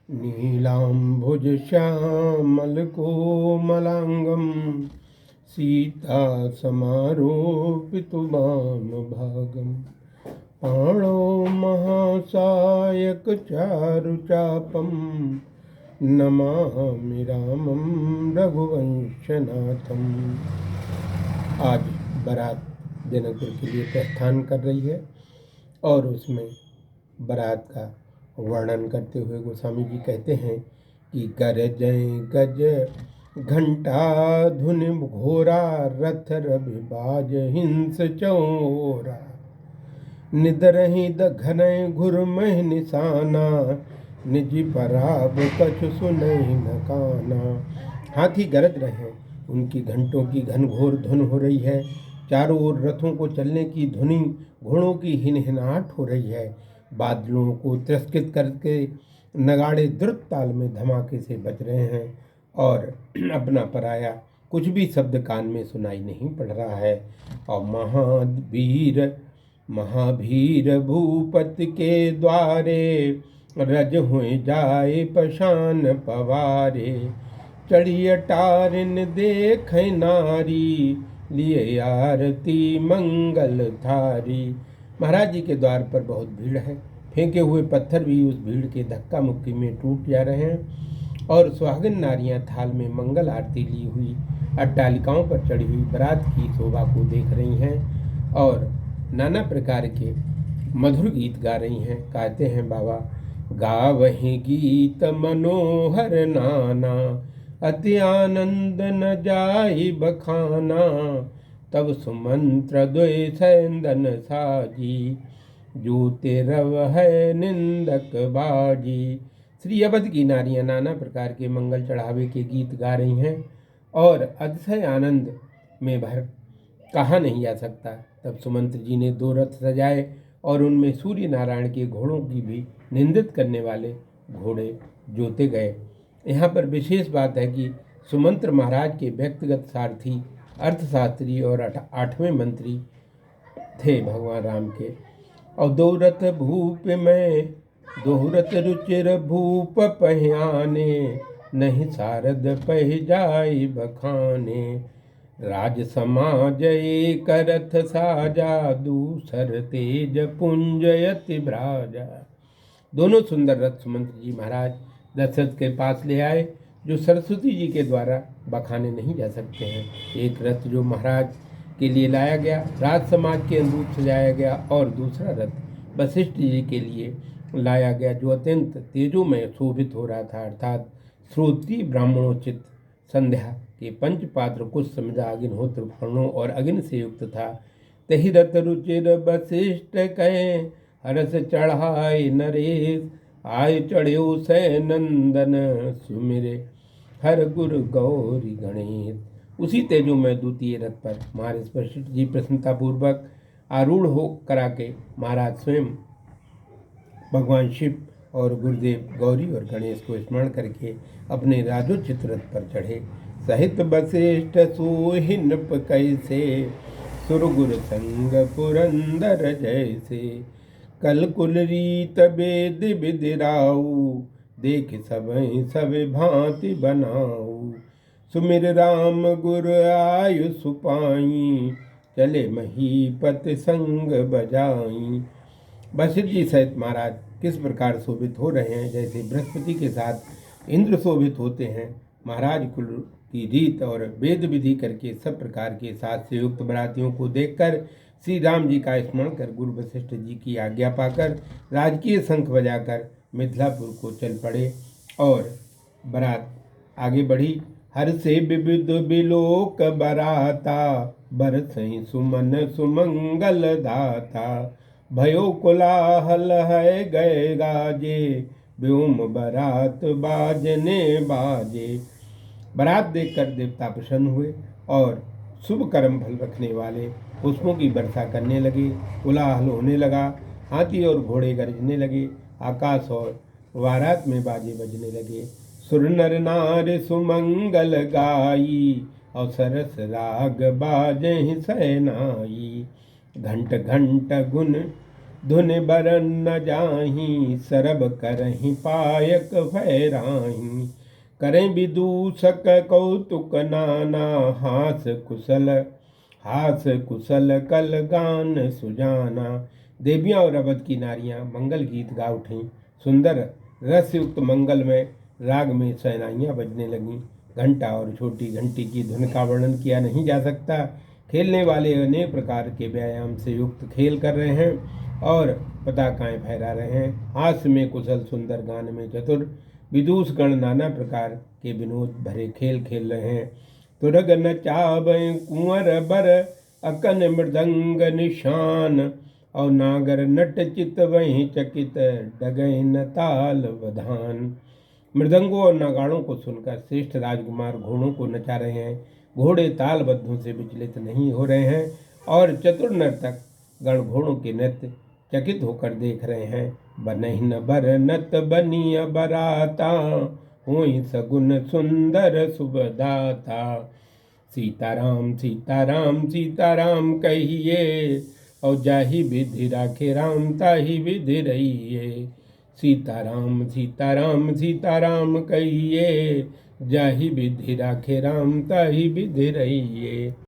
नीलाम्बुजश्यामलकोमलाङ्गं सीतासमारोपितुमामभागं पाणौ महासायकचारुचापं नमामि रामं रघुवंशनाथम। आज बारात जनकपुर के लिए प्रस्थान कर रही है और उसमें बारात का वर्णन करते हुए गोस्वामी जी कहते हैं कि गरजय गज घंटा धुनि घोरा रथ रवि बाज हिंस चौरा निदरहि दघनय घुरमहि निशाना निज पराब कछु सुनहि न काना। हाथी गरज रहे हैं, उनकी घंटों की घनघोर धुन हो रही है, चारों ओर रथों को चलने की ध्वनि, घोड़ों की हिनहिनाहट हो रही है, बादलों को तिरस्कृत करके नगाड़े द्रुत ताल में धमाके से बज रहे हैं और अपना पराया कुछ भी शब्द कान में सुनाई नहीं पड़ रहा है। और महावीर भूपति के द्वारे रज हुए जाए पशान पवारे चढ़ी अटारिन देख नारी लिए आरती मंगल थारी। महाराज जी के द्वार पर बहुत भीड़ है, फेंके हुए पत्थर भी उस भीड़ के धक्का मुक्की में टूट जा रहे हैं और सुहागिन नारियां थाल में मंगल आरती ली हुई अट्टालिकाओं पर चढ़ी हुई बारात की शोभा को देख रही हैं और नाना प्रकार के मधुर गीत गा रही हैं। कहते हैं बाबा, गावहि गीत मनोहर नाना अति आनंद न जाई बखाना तब सुमंत्र द्वय सैंदन साजी जूते रव है निंदक बाजी। श्री अवध की नारियां नाना प्रकार के मंगल चढ़ावे के गीत गा रही हैं और अतिशय आनंद में भर कहा नहीं जा सकता। तब सुमंत्र जी ने 2 रथ सजाए और उनमें सूर्य नारायण के घोड़ों की भी निंदित करने वाले घोड़े जोते गए। यहाँ पर विशेष बात है कि सुमंत्र महाराज के व्यक्तिगत सारथी, अर्थशास्त्री और 8वें मंत्री थे भगवान राम के। और 2 रथ भूप में 2 रथ रुचिर भूप पहियाने नहीं सारद पह जाई बखाने राज समाज एक रथ साजा दूसर तेज पुंजयति भ्राजा। दोनों सुंदर रथ सुमंत्र जी महाराज दशरथ के पास ले आए जो सरस्वती जी के द्वारा बखाने नहीं जा सकते हैं। एक रथ जो महाराज के लिए लाया गया, राज समाज के अनुरूप सजाया गया, और दूसरा रथ वशिष्ठ जी के लिए लाया गया जो अत्यंत तेजोमय शोभित हो रहा था, अर्थात श्रोत्री ब्राह्मणोचित संध्या के पंचपात्र कुछ समिधा अग्निहोत्र फर्णों और अग्नि से युक्त था। तही रथ रुचिर वशिष्ठ कहे हरस चढ़ाए नरेश आय चढ़्यो सै नंदन सुमिरे हर गुरु गौरी गणेश। उसी तेजो में द्वितीय रथ पर महाराज वशिष्ठ जी प्रसन्नतापूर्वक आरूढ़ हो करा के महाराज स्वयं भगवान शिव और गुरुदेव गौरी और गणेश को स्मरण करके अपने राजोचित रथ पर चढ़े। सहित वशिष्ठ सोहि नृप कैसे सुरगुर संग पुरंदर जैसे कल कुल रीत वेद विदिराऊ देख सब भांति बनाऊ सुमिर राम गुर आयु सुपाई चले महीपत संग बजाई। वशिष्ठ जी सहित महाराज किस प्रकार शोभित हो रहे हैं, जैसे बृहस्पति के साथ इंद्र शोभित होते हैं। महाराज कुल की रीत और वेद विधि करके सब प्रकार के साथ से युक्त बरातियों को देखकर श्री राम जी का स्मरण कर गुरु वशिष्ठ जी की आज्ञा पाकर राजकीय शंख बजाकर मिथिलापुर को चल पड़े और बारात आगे बढ़ी। हर से विविध बिलोक बराता बरसई सुमन सुमंगल दाता भयो कोलाहल है गए गाजे व्योम बारात बाजने बाजे। बारात देखकर देवता प्रसन्न हुए और शुभ कर्म फल रखने वाले पुष्पों की वर्षा करने लगे, कोलाहल होने लगा, हाथी और घोड़े गरजने लगे, आकाश और बारात में बाजे बजने लगे। सुर नर नार सुमंगल गाई और सरस राग बाजे सहनाई घंट घंट गुन धुन बरन न जाही सरब करहि पायक भैराही। करें विदूषक कौतुक नाना हास कुशल कल गान सुजाना। देवियाँ और अवध की नारियां मंगल गीत गा उठीं। सुंदर रसयुक्त मंगल में राग में शहनाइयाँ बजने लगीं। घंटा और छोटी घंटी की धुन का वर्णन किया नहीं जा सकता। खेलने वाले अनेक प्रकार के व्यायाम से युक्त खेल कर रहे हैं और पताकाएं फहरा रहे हैं। हास्य में कुशल, सुंदर गान में चतुर विदूष गण नाना प्रकार के विनोद भरे खेल खेल रहे हैं। तुरग नचावै कुंवर बर अकन मृदंग निशान। और नागर नट चित वहीं चकित डगैन ताल वधान। मृदंगों और नागाड़ों को सुनकर श्रेष्ठ राजकुमार घोड़ों को नचा रहे हैं। घोड़े तालबद्धों से विचलित नहीं हो रहे हैं और चतुर नर्तक गण घोड़ों के नृत्य चकित होकर देख रहे हैं। बनहिन बर नत बनिय बराता, हुई सगुन सुंदर सुबदाता। सीताराम सीताराम सीताराम कहिए, और जाहि विधि राखे राम ताहि विधि रहिए। सीताराम सीताराम सीताराम कहिए, जाहि विधि राखे राम ताहि विधि रहिए।